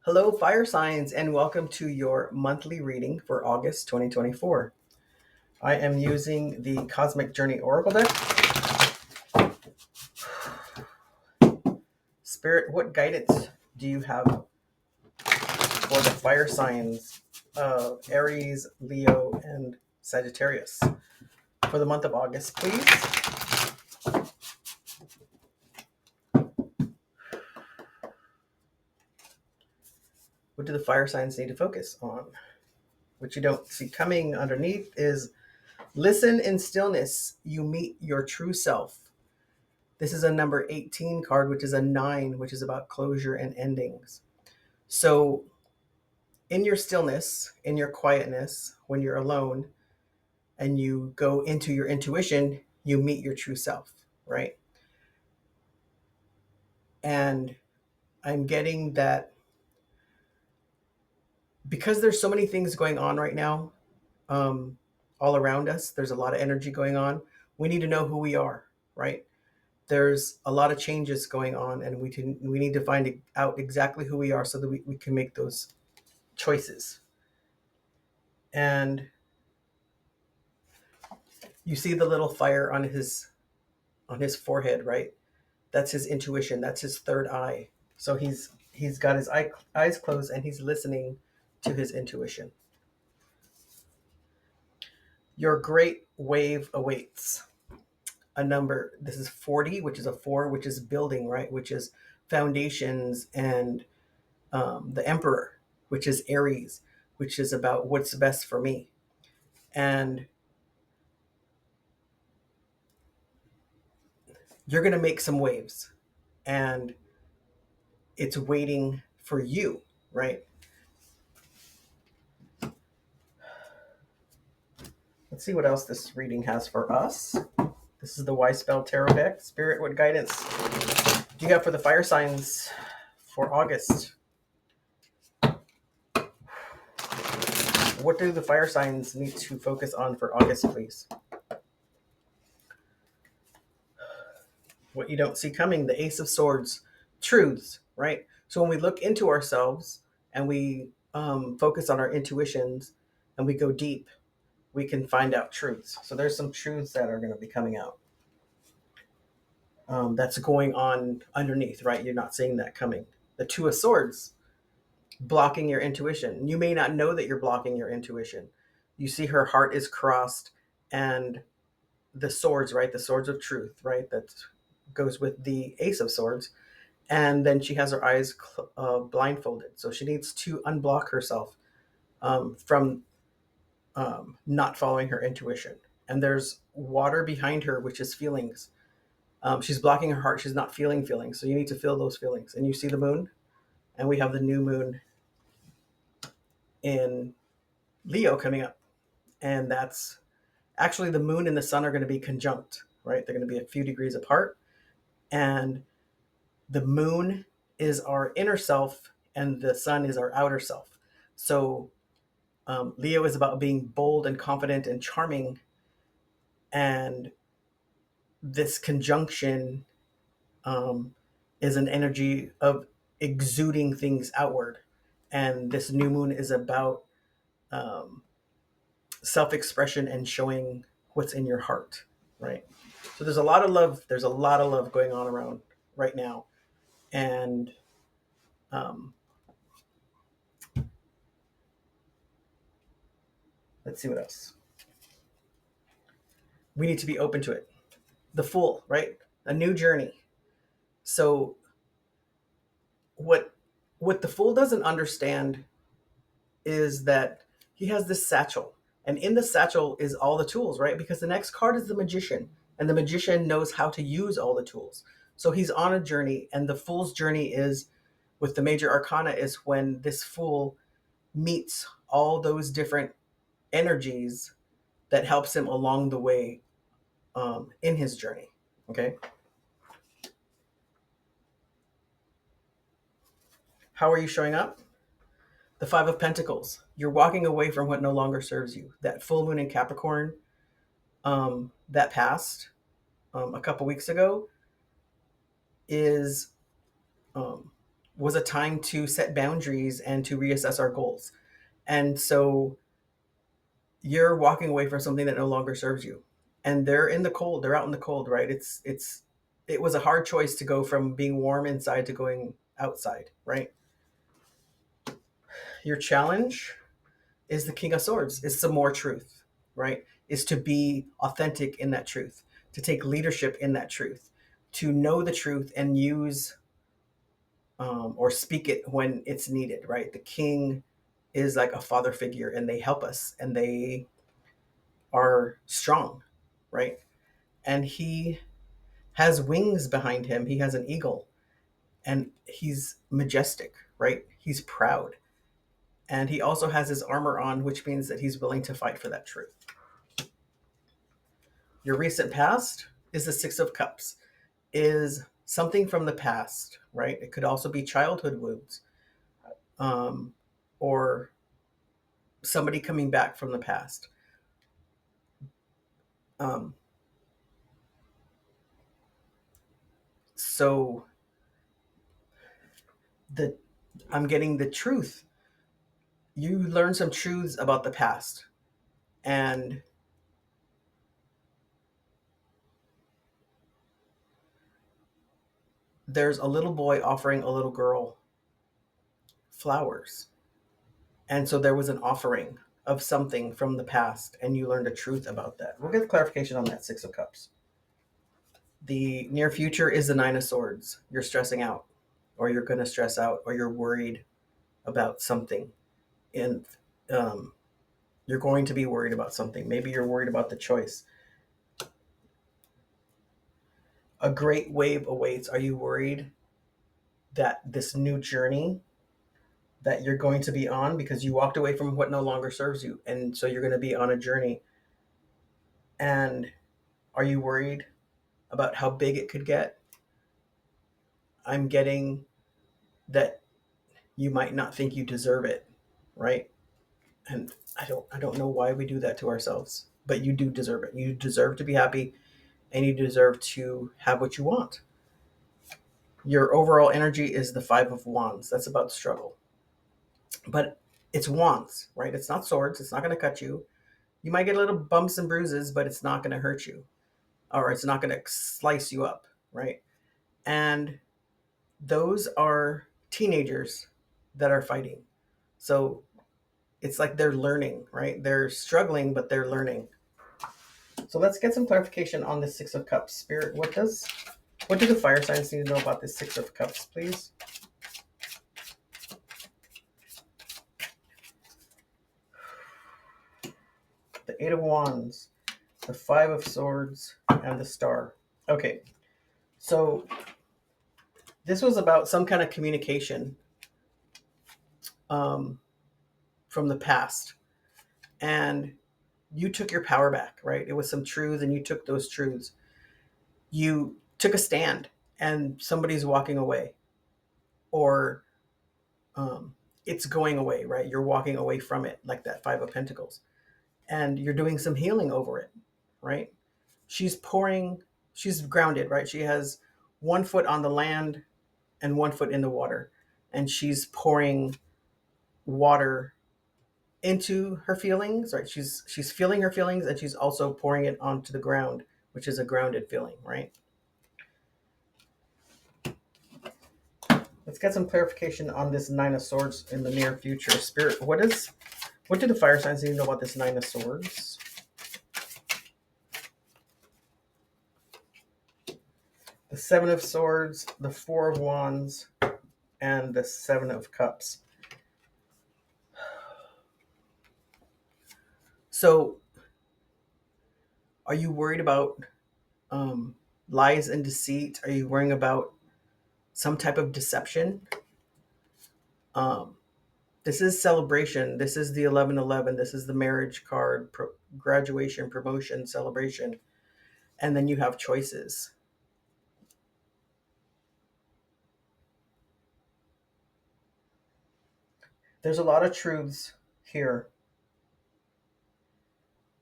Hello, fire signs, and welcome to your monthly reading for August 2024. I am using the Cosmic Journey Oracle deck. Spirit, what guidance do you have for the fire signs of Aries, Leo, and Sagittarius for the month of August, please? What do the fire signs need to focus on? What you don't see coming underneath is listen in stillness, you meet your true self. This is a number 18 card, which is a 9, which is about closure and endings. So, in your stillness, in your quietness, when you're alone and you go into your intuition, you meet your true self, right? And I'm getting that because there's so many things going on right now, um, all around us, there's a lot of energy going on. We need to know who we are, right? There's a lot of changes going on, and we need to find out exactly who we are so that we can make those choices. And you see the little fire on his forehead, right? That's his intuition. That's his third eye. So he's got his eyes closed and he's listening to his intuition. Your great wave awaits. A number. This is 40, which is a 4, which is building, right? Which is foundations, and the Emperor, which is Aries, which is about what's best for me. And you're going to make some waves, and it's waiting for you, right? Let's see what else this reading has for us. This is the Y Spell Tarot deck. Spirit, what guidance do you have for the fire signs for August? What do the fire signs need to focus on for August, please? What you don't see coming, the Ace of Swords, truths, right? So when we look into ourselves and we focus on our intuitions and we go deep, we can find out truths. So there's some truths that are going to be coming out. That's going on underneath, right? You're not seeing that coming. The Two of Swords, blocking your intuition. You may not know that you're blocking your intuition. You see her heart is crossed, and the swords, right? The swords of truth, right? That goes with the Ace of Swords. And then she has her eyes blindfolded. So she needs to unblock herself from not following her intuition. And there's water behind her, which is feelings. She's blocking her heart. She's not feeling feelings. So you need to feel those feelings. And you see the moon, and we have the new moon in Leo coming up. And that's actually the moon and the sun are going to be conjunct, right? They're going to be a few degrees apart. And the moon is our inner self, and the sun is our outer self. So Leo is about being bold and confident and charming. And this conjunction is an energy of exuding things outward. And this new moon is about um, self-expression and showing what's in your heart, right? So there's a lot of love. There's a lot of love going on around right now. And um, let's see what else. We need to be open to it. The Fool, right? A new journey. So what the Fool doesn't understand is that he has this satchel, and in the satchel is all the tools, right? Because the next card is the Magician, and the Magician knows how to use all the tools. So he's on a journey, and the Fool's journey is with the Major Arcana is when this Fool meets all those different energies that helps him along the way in his journey. Okay. How are you showing up? The Five of Pentacles. You're walking away from what no longer serves you. That full moon in Capricorn that passed a couple weeks ago is was a time to set boundaries and to reassess our goals. And so you're walking away from something that no longer serves you. And they're in the cold, they're out in the cold, right? It was a hard choice to go from being warm inside to going outside, right? Your challenge is the King of Swords, is some more truth, right? Is to be authentic in that truth, to take leadership in that truth, to know the truth and use or speak it when it's needed, right? The king is like a father figure and they help us and they are strong, right? And he has wings behind him. He has an eagle and he's majestic, right? He's proud. And he also has his armor on, which means that he's willing to fight for that truth. Your recent past is the Six of Cups, is something from the past, right? It could also be childhood wounds, or somebody coming back from the past. Um, so the I'm getting the truth. You learn some truths about the past, and there's a little boy offering a little girl flowers. And so there was an offering of something from the past, and you learned a truth about that. We'll get clarification on that Six of Cups. The near future is the Nine of Swords. You're stressing out, or you're going to stress out, or you're worried about something. And you're going to be worried about something. Maybe you're worried about the choice. A great wave awaits. Are you worried that this new journey that you're going to be on, because you walked away from what no longer serves you, and so you're going to be on a journey? And are you worried about how big it could get? I'm getting that you might not think you deserve it, right? And I don't know why we do that to ourselves, but you do deserve it. You deserve to be happy and you deserve to have what you want. Your overall energy is the Five of Wands. That's about struggle. But it's wands, right? It's not swords. It's not going to cut you. You might get little bumps and bruises, but it's not going to hurt you, or it's not going to slice you up, right? And those are teenagers that are fighting. So it's like they're learning, right? They're struggling, but they're learning. So let's get some clarification on the Six of Cups. Spirit, what do the fire signs need to know about this Six of Cups, please? The Eight of Wands, the Five of Swords, and the Star. Okay, so this was about some kind of communication from the past. And you took your power back, right? It was some truths and you took those truths. You took a stand and somebody's walking away, or it's going away, right? You're walking away from it, like that Five of Pentacles. And you're doing some healing over it, right? She's grounded, right? She has 1 foot on the land and 1 foot in the water. And she's pouring water into her feelings, right? She's feeling her feelings and she's also pouring it onto the ground, which is a grounded feeling, right? Let's get some clarification on this Nine of Swords in the near future. Spirit, what do the fire signs need to know about this Nine of Swords? The Seven of Swords, the Four of Wands, and the Seven of Cups. So, are you worried about lies and deceit? Are you worrying about some type of deception? This is celebration. This is the 1111. This is the marriage card, graduation, promotion, celebration. And then you have choices. There's a lot of truths here.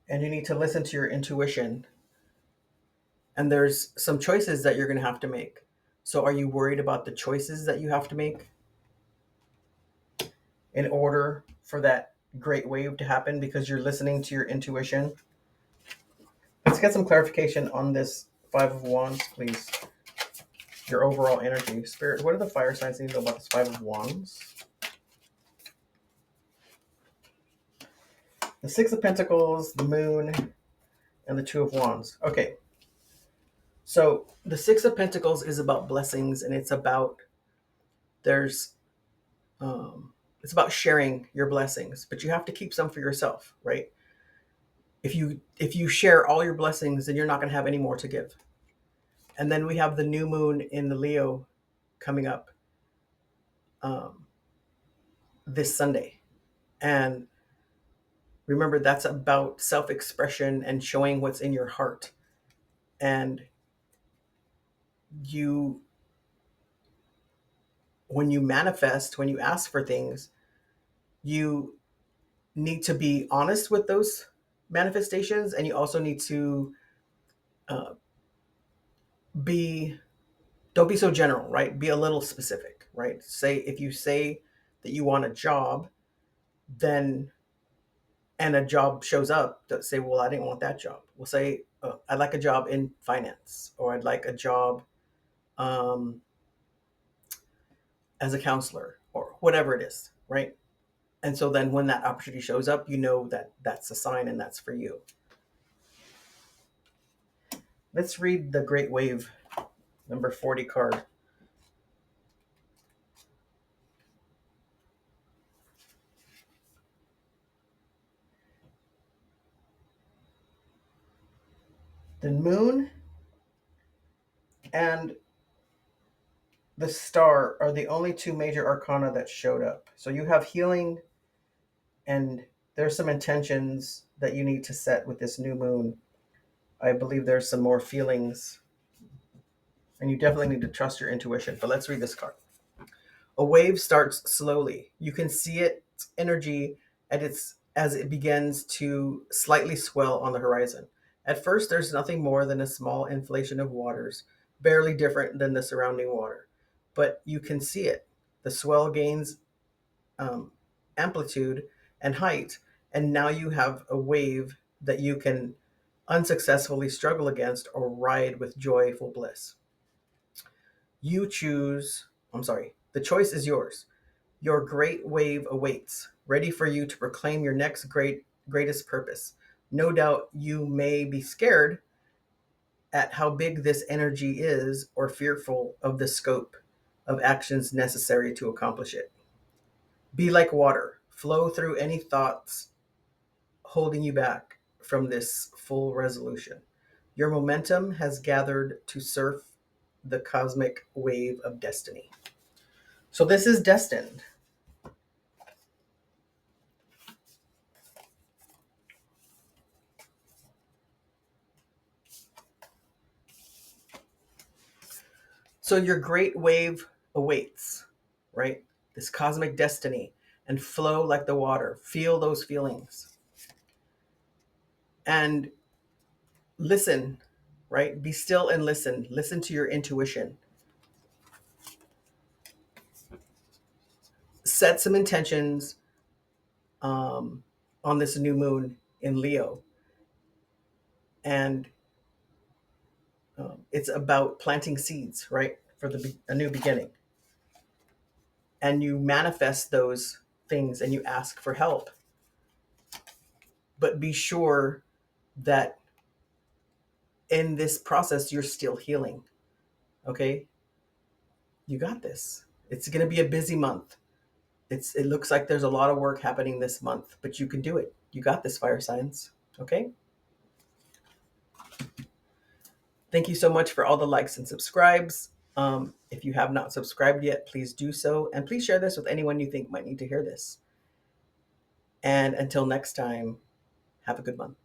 And you need to listen to your intuition. And there's some choices that you're going to have to make. So are you worried about the choices that you have to make? in order for that great wave to happen, because you're listening to your intuition. Let's get some clarification on this Five of Wands, please. Your overall energy. Spirit, what do the fire signs need to know about this Five of Wands? The Six of Pentacles, the Moon, and the Two of Wands. Okay. So the Six of Pentacles is about blessings, and it's about it's about sharing your blessings, but you have to keep some for yourself, right? If you share all your blessings, then you're not going to have any more to give. And then we have the new moon in the Leo coming up um, this Sunday, and remember, that's about self-expression and showing what's in your heart. And you, when you manifest, when you ask for things, you need to be honest with those manifestations, and you also need to uh, be don't be so general, right? Be a little specific, right? Say, if you say that you want a job, then and a job shows up, don't say, well, I didn't want that job. We'll say, I'd like a job in finance, or I'd like a job um, as a counselor, or whatever it is, right? And so then when that opportunity shows up, you know that that's a sign and that's for you. Let's read the Great Wave, number 40 card. The moon and the star are the only two major arcana that showed up. So you have healing, and there's some intentions that you need to set with this new moon. I believe there's some more feelings, and you definitely need to trust your intuition. But let's read this card. A wave starts slowly. You can see its energy as it begins to slightly swell on the horizon. At first, there's nothing more than a small inflation of waters, barely different than the surrounding water. But you can see it. The swell gains um, amplitude and height, and now you have a wave that you can unsuccessfully struggle against or ride with joyful bliss. You choose, I'm sorry, the choice is yours. Your great wave awaits, ready for you to proclaim your next greatest purpose. No doubt you may be scared at how big this energy is, or fearful of the scope of actions necessary to accomplish it. Be like water, flow through any thoughts holding you back from this full resolution. Your momentum has gathered to surf the cosmic wave of destiny. So this is destined. So your great wave awaits, right? This cosmic destiny, and flow like the water. Feel those feelings and listen, right? Be still and listen. Listen to your intuition. Set some intentions on this new moon in Leo. And it's about planting seeds, right? For a new beginning. And you manifest those things and you ask for help. But be sure that in this process, you're still healing. Okay? You got this. It's going to be a busy month. It looks like there's a lot of work happening this month, but you can do it. You got this, fire signs. Okay? Thank you so much for all the likes and subscribes. If you have not subscribed yet, please do so. And please share this with anyone you think might need to hear this. And until next time, have a good month.